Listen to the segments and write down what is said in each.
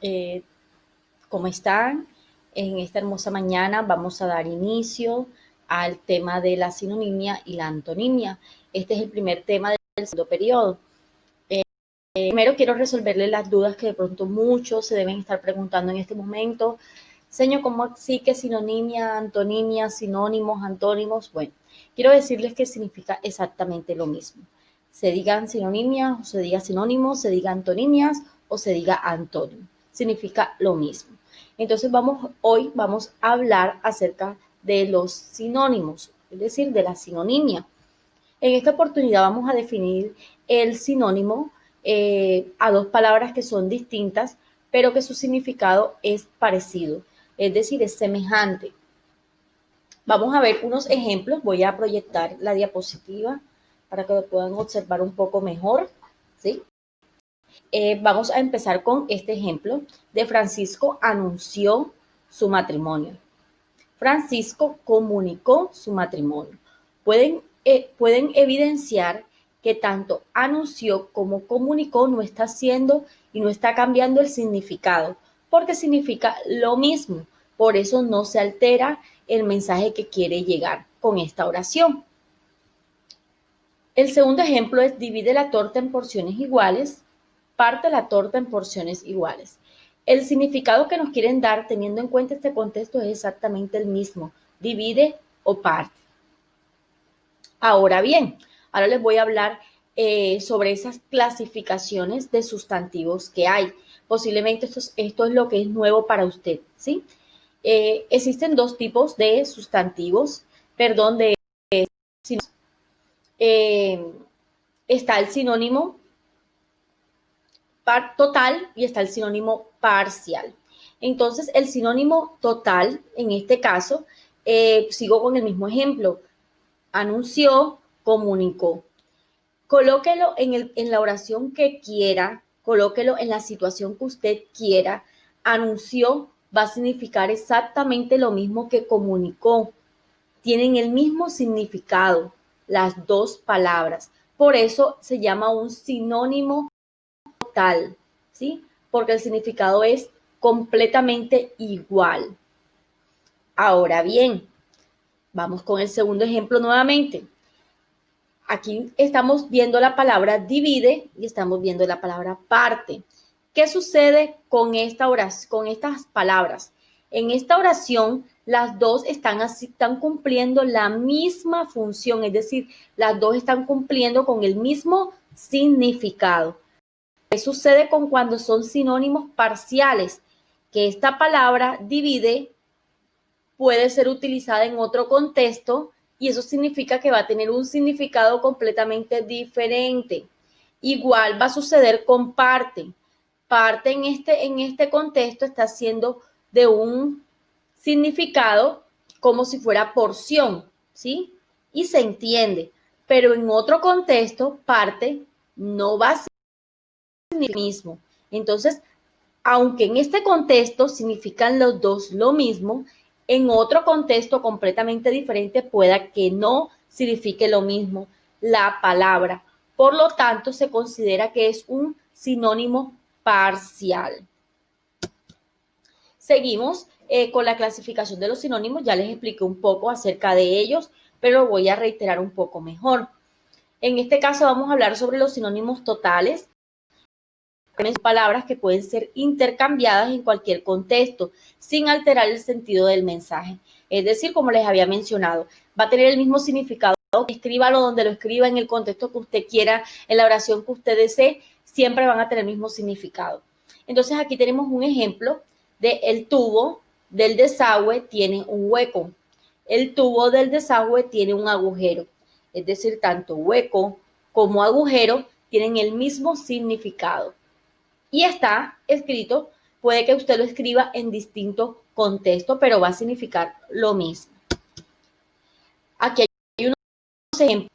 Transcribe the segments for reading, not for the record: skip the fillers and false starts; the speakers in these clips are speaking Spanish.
Eh, ¿Cómo están? En esta hermosa mañana vamos a dar inicio al tema de la sinonimia y la antonimia. Este es el primer tema del segundo periodo. Primero quiero resolverle las dudas que de pronto muchos se deben estar preguntando en este momento. Señor, ¿cómo así que sinonimia, antonimia, sinónimos, antónimos? Bueno, quiero decirles que significa exactamente lo mismo. Se digan sinonimias, o se diga sinónimos, se diga antonimias o se diga antónimo. Significa lo mismo. Entonces hoy vamos a hablar acerca de los sinónimos, es decir, de la sinonimia. En esta oportunidad vamos a definir el sinónimo a dos palabras que son distintas, pero que su significado es parecido, es decir, es semejante. Vamos a ver unos ejemplos. Voy a proyectar la diapositiva para que lo puedan observar un poco mejor, ¿sí? Vamos a empezar con este ejemplo de Francisco anunció su matrimonio. Francisco comunicó su matrimonio. Pueden evidenciar que tanto anunció como comunicó no está haciendo y no está cambiando el significado, porque significa lo mismo. Por eso no se altera el mensaje que quiere llegar con esta oración. El segundo ejemplo es divide la torta en porciones iguales, parte la torta en porciones iguales. El significado que nos quieren dar teniendo en cuenta este contexto es exactamente el mismo, divide o parte. Ahora bien, ahora les voy a hablar sobre esas clasificaciones de sustantivos que hay. Posiblemente esto es lo que es nuevo para usted, ¿sí? Existen dos tipos de sustantivos, perdón, de eh, está el sinónimo total y está el sinónimo parcial. Entonces, el sinónimo total, en este caso, sigo con el mismo ejemplo, anunció, comunicó. Colóquelo en la oración que quiera, colóquelo en la situación que usted quiera. Anunció va a significar exactamente lo mismo que comunicó. Tienen el mismo significado, las dos palabras. Por eso se llama un sinónimo total, ¿sí? Porque el significado es completamente igual. Ahora bien, vamos con el segundo ejemplo nuevamente. Aquí estamos viendo la palabra divide y estamos viendo la palabra parte. ¿Qué sucede con esta oración, con estas palabras? En esta oración, las dos están cumpliendo la misma función, es decir, las dos están cumpliendo con el mismo significado. ¿Qué sucede con cuando son sinónimos parciales? Que esta palabra divide puede ser utilizada en otro contexto y eso significa que va a tener un significado completamente diferente. Igual va a suceder con parte. Parte en este contexto está siendo de un significado como si fuera porción, ¿sí? Y se entiende. Pero en otro contexto, parte no va a ser el mismo. Entonces, aunque en este contexto significan los dos lo mismo, en otro contexto completamente diferente pueda que no signifique lo mismo la palabra. Por lo tanto, se considera que es un sinónimo parcial. Seguimos con la clasificación de los sinónimos. Ya les expliqué un poco acerca de ellos, pero voy a reiterar un poco mejor. En este caso vamos a hablar sobre los sinónimos totales, palabras que pueden ser intercambiadas en cualquier contexto sin alterar el sentido del mensaje. Es decir, como les había mencionado, va a tener el mismo significado. Escríbalo donde lo escriba, en el contexto que usted quiera, en la oración que usted desee, siempre van a tener el mismo significado. Entonces aquí tenemos un ejemplo de el tubo del desagüe tiene un hueco. El tubo del desagüe tiene un agujero. Es decir, tanto hueco como agujero tienen el mismo significado. Y está escrito, puede que usted lo escriba en distinto contexto, pero va a significar lo mismo. Aquí hay unos ejemplos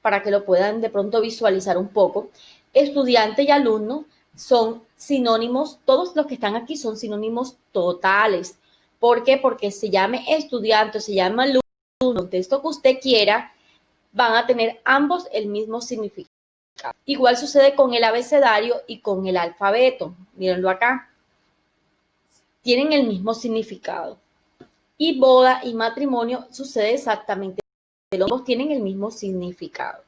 para que lo puedan de pronto visualizar un poco. Estudiante y alumno son sinónimos, todos los que están aquí son sinónimos totales. ¿Por qué? Porque se llame estudiante o se llama alumno, el contexto que usted quiera, van a tener ambos el mismo significado. Igual sucede con el abecedario y con el alfabeto. Mírenlo acá. tienen el mismo significado. Y boda y matrimonio sucede exactamente lo mismo, tienen el mismo significado.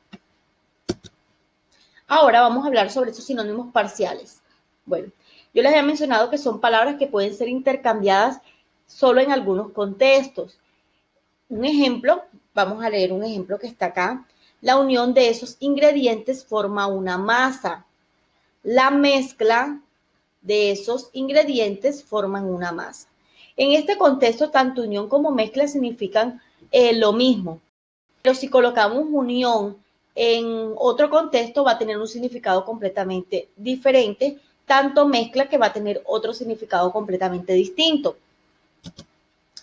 Ahora vamos a hablar sobre estos sinónimos parciales. Bueno, yo les había mencionado que son palabras que pueden ser intercambiadas solo en algunos contextos. Un ejemplo, vamos a leer un ejemplo que está acá. La unión de esos ingredientes forma una masa. La mezcla de esos ingredientes forman una masa. En este contexto, tanto unión como mezcla significan lo mismo. Pero si colocamos unión en otro contexto, va a tener un significado completamente diferente, tanto mezcla que va a tener otro significado completamente distinto.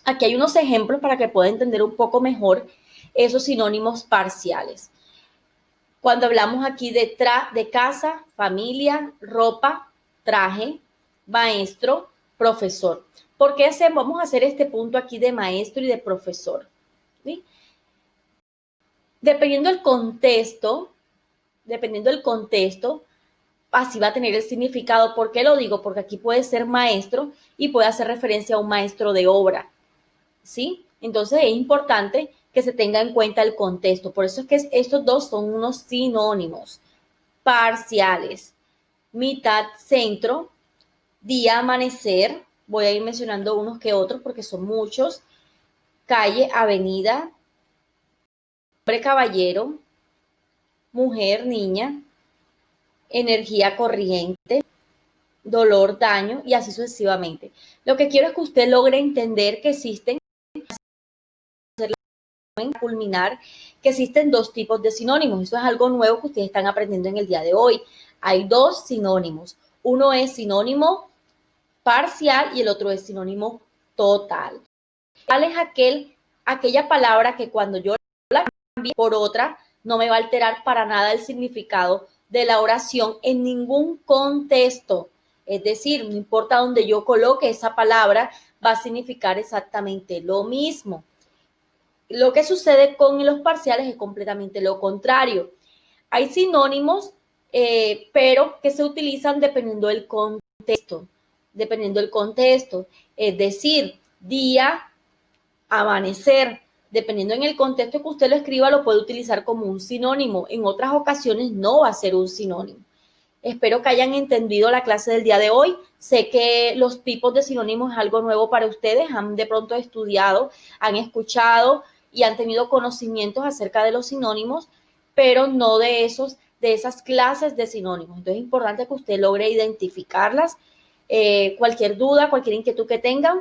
Aquí hay unos ejemplos para que pueda entender un poco mejor esos sinónimos parciales. Cuando hablamos aquí de casa, familia, ropa, traje, maestro, profesor. ¿Por qué vamos a hacer este punto aquí de maestro y de profesor? ¿Sí? Dependiendo del contexto, así va a tener el significado. ¿Por qué lo digo? Porque aquí puede ser maestro y puede hacer referencia a un maestro de obra, ¿sí? Entonces es importante que se tenga en cuenta el contexto. Por eso es que estos dos son unos sinónimos parciales. Mitad, centro, día, amanecer. Voy a ir mencionando unos que otros porque son muchos. Calle, avenida, hombre, caballero, mujer, niña, energía, corriente, dolor, daño y así sucesivamente. Lo que quiero es que usted logre entender que existen, culminar, que existen dos tipos de sinónimos. Eso es algo nuevo que ustedes están aprendiendo en el día de hoy. Hay dos sinónimos. Uno es sinónimo parcial y el otro es sinónimo total. Total es aquella palabra que cuando yo la cambie por otra, no me va a alterar para nada el significado de la oración en ningún contexto. Es decir, no importa dónde yo coloque esa palabra, va a significar exactamente lo mismo. Lo que sucede con los parciales es completamente lo contrario. Hay sinónimos, pero que se utilizan dependiendo del contexto. Dependiendo del contexto. Es decir, día, amanecer. Dependiendo en el contexto que usted lo escriba, lo puede utilizar como un sinónimo. En otras ocasiones no va a ser un sinónimo. Espero que hayan entendido la clase del día de hoy. Sé que los tipos de sinónimos es algo nuevo para ustedes. Han de pronto estudiado, han escuchado y han tenido conocimientos acerca de los sinónimos, pero no de esas clases de sinónimos. Entonces es importante que usted logre identificarlas. Cualquier duda, cualquier inquietud que tengan,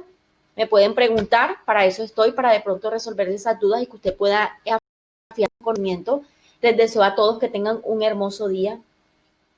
me pueden preguntar. Para eso estoy, para de pronto resolver esas dudas y que usted pueda afiar su conocimiento. Les deseo a todos que tengan un hermoso día.